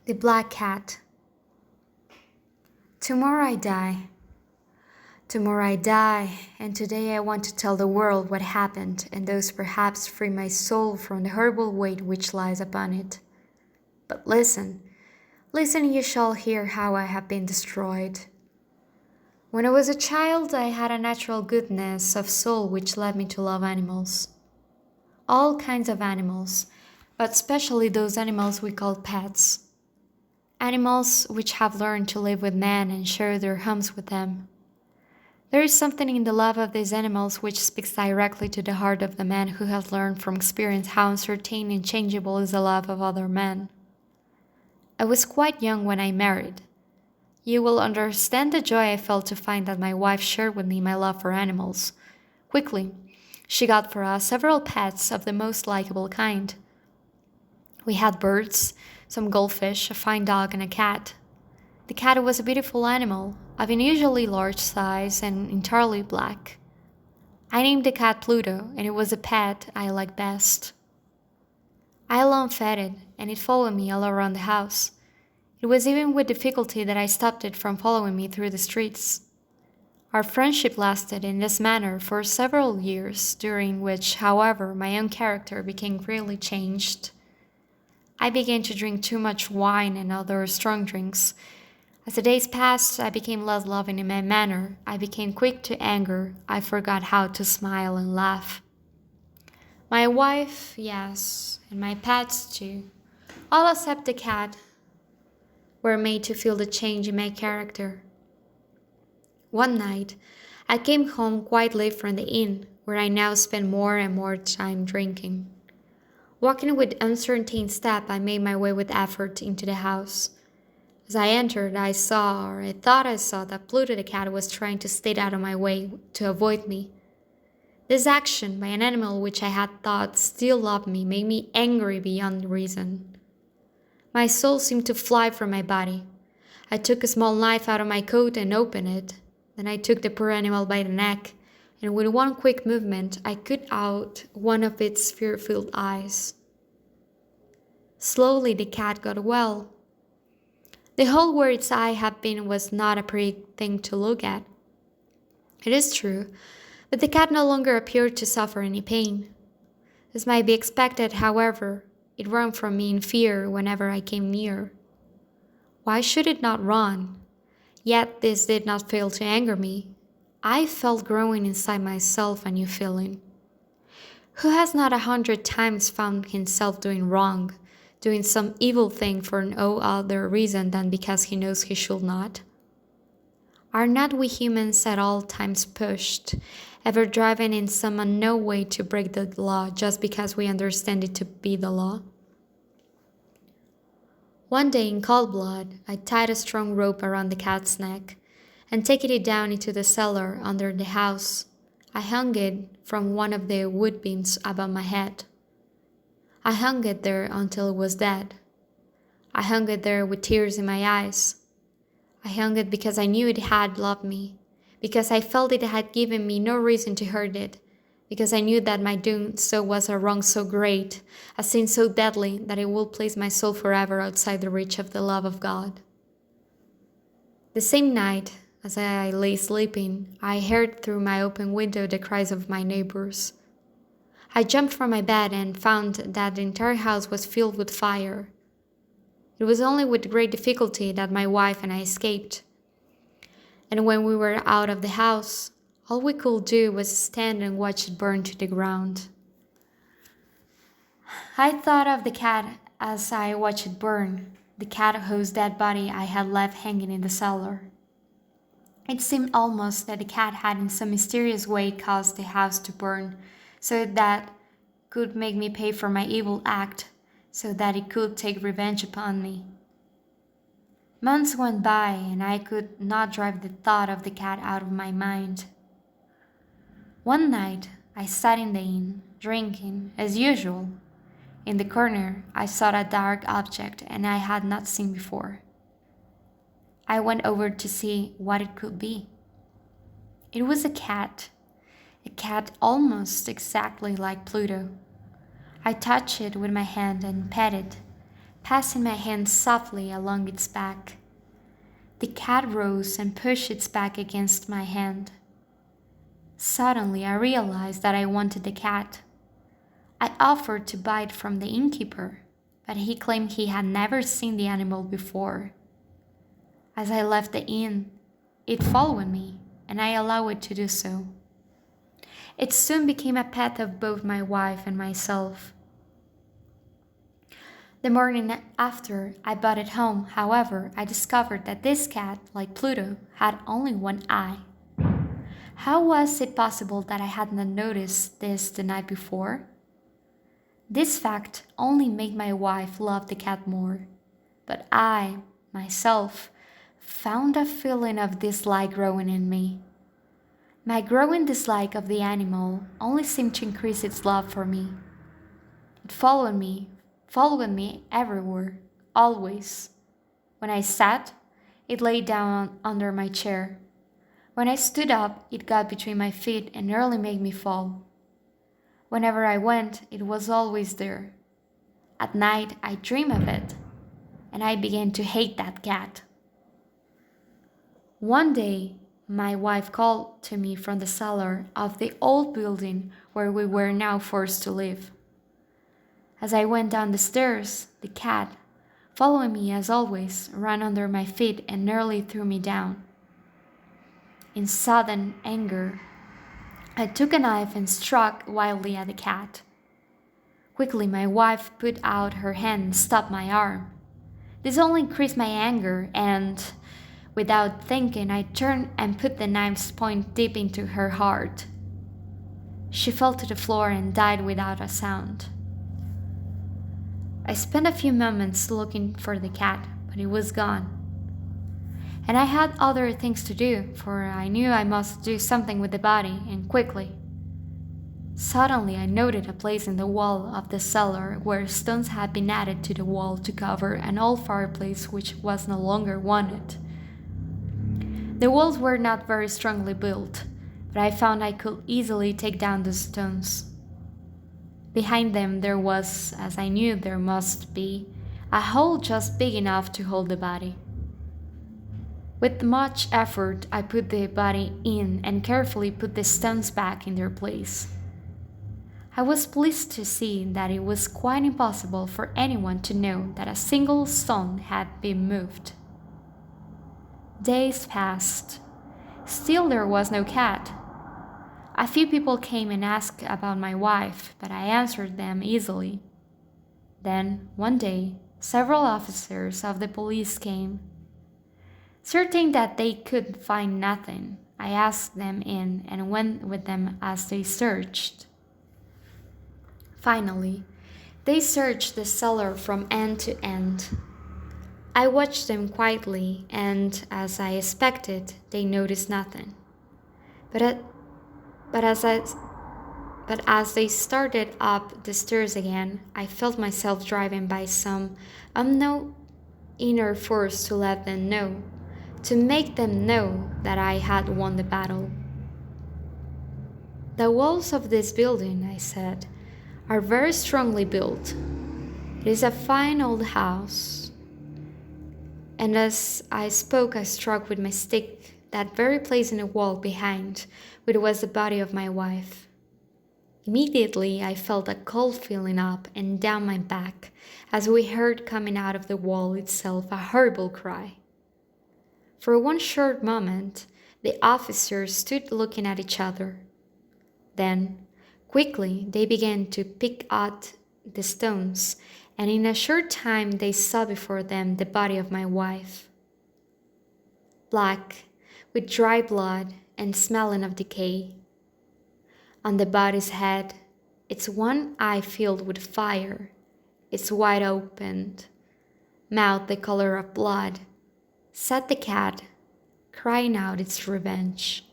The Black Cat. Tomorrow I die. Tomorrow I die, and today I want to tell the world what happened, and thus perhaps free my soul from the horrible weight which lies upon it. But listen, listen, you shall hear how I have been destroyed. When I was a child, I had a natural goodness of soul which led me to love animals. All kinds of animals, but especially those animals we call pets. Animals which have learned to live with men and share their homes with them. There is something in the love of these animals which speaks directly to the heart of the man who has learned from experience how uncertain and changeable is the love of other men. I was quite young when I married. You will understand the joy I felt to find that my wife shared with me my love for animals. Quickly, she got for us several pets of the most likable kind. We had birds, some goldfish, a fine dog, and a cat. The cat was a beautiful animal, of unusually large size and entirely black. I named the cat Pluto, and it was a pet I liked best. I alone fed it, and it followed me all around the house. It was even with difficulty that I stopped it from following me through the streets. Our friendship lasted in this manner for several years, during which, however, my own character became greatly changed. I began to drink too much wine and other strong drinks. As the days passed, I became less loving in my manner. I became quick to anger. I forgot how to smile and laugh. My wife, yes, and my pets too, all except the cat, were made to feel the change in my character. One night, I came home quite late from the inn, where I now spend more and more time drinking. Walking with uncertain step, I made my way with effort into the house. As I entered, I saw, or I thought I saw, that Pluto the cat was trying to stay out of my way to avoid me. This action by an animal which I had thought still loved me made me angry beyond reason. My soul seemed to fly from my body. I took a small knife out of my coat and opened it. Then I took the poor animal by the neck, and with one quick movement, I cut out one of its fear-filled eyes. Slowly the cat got well. The hole where its eye had been was not a pretty thing to look at. It is true, but the cat no longer appeared to suffer any pain. As might be expected, however, it ran from me in fear whenever I came near. Why should it not run? Yet this did not fail to anger me. I felt growing inside myself a new feeling. Who has not 100 times found himself doing wrong, doing some evil thing for no other reason than because he knows he should not? Are not we humans at all times pushed, ever driven in some unknown way to break the law just because we understand it to be the law? One day in cold blood, I tied a strong rope around the cat's neck, and taking it down into the cellar under the house, I hung it from one of the wood beams above my head. I hung it there until it was dead. I hung it there with tears in my eyes. I hung it because I knew it had loved me, because I felt it had given me no reason to hurt it, because I knew that my doing so was a wrong so great, a sin so deadly, that it would place my soul forever outside the reach of the love of God. The same night, as I lay sleeping, I heard through my open window the cries of my neighbors. I jumped from my bed and found that the entire house was filled with fire. It was only with great difficulty that my wife and I escaped. And when we were out of the house, all we could do was stand and watch it burn to the ground. I thought of the cat as I watched it burn, the cat whose dead body I had left hanging in the cellar. It seemed almost that the cat had in some mysterious way caused the house to burn, so that could make me pay for my evil act, so that it could take revenge upon me. Months went by, and I could not drive the thought of the cat out of my mind. One night, I sat in the inn, drinking, as usual. In the corner, I saw a dark object and I had not seen before. I went over to see what it could be. It was a cat almost exactly like Pluto. I touched it with my hand and pet it, passing my hand softly along its back. The cat rose and pushed its back against my hand. Suddenly, I realized that I wanted the cat. I offered to buy it from the innkeeper, but he claimed he had never seen the animal before. As I left the inn, it followed me, and I allowed it to do so. It soon became a pet of both my wife and myself. The morning after I brought it home, however, I discovered that this cat, like Pluto, had only one eye. How was it possible that I had not noticed this the night before? This fact only made my wife love the cat more, but I, myself, found a feeling of dislike growing in me. My growing dislike of the animal only seemed to increase its love for me. It followed me everywhere, always. When I sat, it lay down under my chair. When I stood up, it got between my feet and nearly made me fall. Whenever I went, it was always there. At night, I dreamed of it, and I began to hate that cat. One day, my wife called to me from the cellar of the old building where we were now forced to live. As I went down the stairs, the cat, following me as always, ran under my feet and nearly threw me down. In sudden anger, I took a knife and struck wildly at the cat. Quickly, my wife put out her hand and stopped my arm. This only increased my anger, and without thinking, I turned and put the knife's point deep into her heart. She fell to the floor and died without a sound. I spent a few moments looking for the cat, but it was gone. And I had other things to do, for I knew I must do something with the body, and quickly. Suddenly, I noted a place in the wall of the cellar where stones had been added to the wall to cover an old fireplace which was no longer wanted. The walls were not very strongly built, but I found I could easily take down the stones. Behind them there was, as I knew there must be, a hole just big enough to hold the body. With much effort, I put the body in and carefully put the stones back in their place. I was pleased to see that it was quite impossible for anyone to know that a single stone had been moved. Days passed. Still there was no cat. A few people came and asked about my wife, but I answered them easily. Then, one day, several officers of the police came. Certain that they could find nothing, I asked them in and went with them as they searched. Finally, they searched the cellar from end to end. I watched them quietly, and as I expected, they noticed nothing. But as they started up the stairs again, I felt myself driven by some unknown inner force to let them know, to make them know that I had won the battle. The walls of this building, I said, are very strongly built. It is a fine old house. And as I spoke, I struck with my stick that very place in the wall behind, which was the body of my wife. Immediately, I felt a cold feeling up and down my back as we heard coming out of the wall itself a horrible cry. For one short moment, the officers stood looking at each other. Then, quickly, they began to pick out the stones, and in a short time they saw before them the body of my wife. Black, with dry blood and smelling of decay. On the body's head, its one eye filled with fire, its wide opened mouth the color of blood, sat the cat, crying out its revenge.